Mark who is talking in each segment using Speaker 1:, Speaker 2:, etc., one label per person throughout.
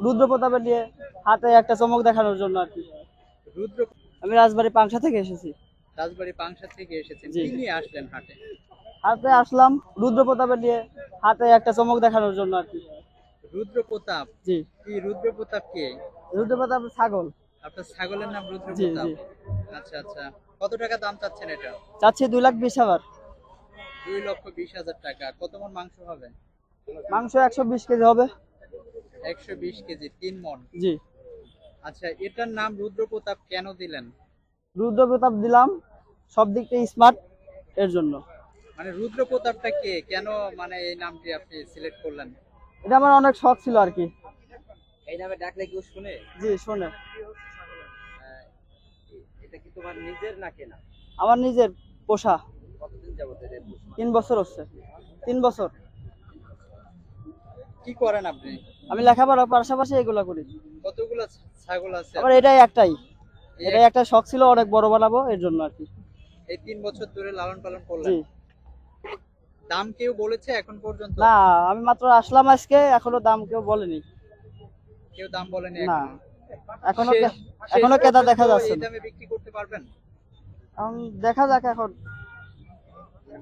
Speaker 1: রুদ্র প্রতাপের নিয়ে হাতে একটা চমক দেখানোর জন্য আর কি।
Speaker 2: রুদ্র
Speaker 1: আমি রাজবাড়ী পাংশা থেকে এসেছি।
Speaker 2: রাজবাড়ী পাংশা থেকে এসেছেন,
Speaker 1: জি।
Speaker 2: কি নিয়ে আসলেন হাটে?
Speaker 1: হাতে আসলাম রুদ্র প্রতাপের নিয়ে হাতে একটা চমক দেখানোর জন্য আর কি।
Speaker 2: রুদ্র প্রতাপ?
Speaker 1: জি।
Speaker 2: কি রুদ্র প্রতাপ কে?
Speaker 1: রুদ্র প্রতাপ ছাগল।
Speaker 2: আপনার ছাগলের নাম রুদ্র
Speaker 1: জি
Speaker 2: প্রতাপ?
Speaker 1: জি।
Speaker 2: আচ্ছা আচ্ছা, কত টাকা দাম চাচ্ছেন এটা?
Speaker 1: চাচ্ছি 2,20,000।
Speaker 2: 2,20,000 টাকা। কত মন মাংস হবে?
Speaker 1: মাংস 120 কেজি হবে।
Speaker 2: 120 কেজি, 3 মন।
Speaker 1: জি।
Speaker 2: আচ্ছা, এটার নাম রুদ্র প্রতাপ কেন দিলেন?
Speaker 1: রুদ্র প্রতাপ দিলাম সব দিক থেকে স্মার্ট এর জন্য।
Speaker 2: মানে রুদ্র প্রতাপটা কে, কেন মানে এই নামটি আপনি সিলেক্ট করলেন?
Speaker 1: এটা আমার অনেক শখ ছিল আর কি।
Speaker 2: এই নামে ডাকলে কেউ শুনে?
Speaker 1: জি শোনে।
Speaker 2: এটা কি তোমার নিজের না কেনা?
Speaker 1: আমার নিজের পোষা।
Speaker 2: কতদিন যাবত এটা পোষা?
Speaker 1: 3 বছর হচ্ছে। 3 বছর।
Speaker 2: কি করেন আপনি?
Speaker 1: আমি লেখাপড়ার পাশাপাশি এগুলা করি।
Speaker 2: কতগুলো ছাগল আছে?
Speaker 1: আমার এটাই একটা শখ ছিল, অনেক বড় বানাবো এর জন্য আর কি।
Speaker 2: এই 3 বছর ধরে লালন পালন করলেন?
Speaker 1: জি।
Speaker 2: দাম কেউ বলেছে এখন পর্যন্ত?
Speaker 1: না, আমি মাত্র আসলাম আজকে, এখনো দাম কেউ বলেনি।
Speaker 2: কেউ দাম বলেনি
Speaker 1: না,
Speaker 2: এখনো?
Speaker 1: এখনো ক্রেতা দেখা যাচ্ছে
Speaker 2: এই
Speaker 1: না।
Speaker 2: দামে বিক্রি করতে পারবেন?
Speaker 1: দেখা যাক এখন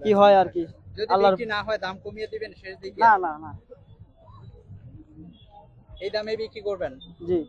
Speaker 1: কি হয় আর কি।
Speaker 2: যদি
Speaker 1: আল্লাহর
Speaker 2: বিক্রি না হয় দাম কমিয়ে দিবেন শেষ দিকে?
Speaker 1: না না না।
Speaker 2: এই দামে বিক্রি করবেন?
Speaker 1: জি।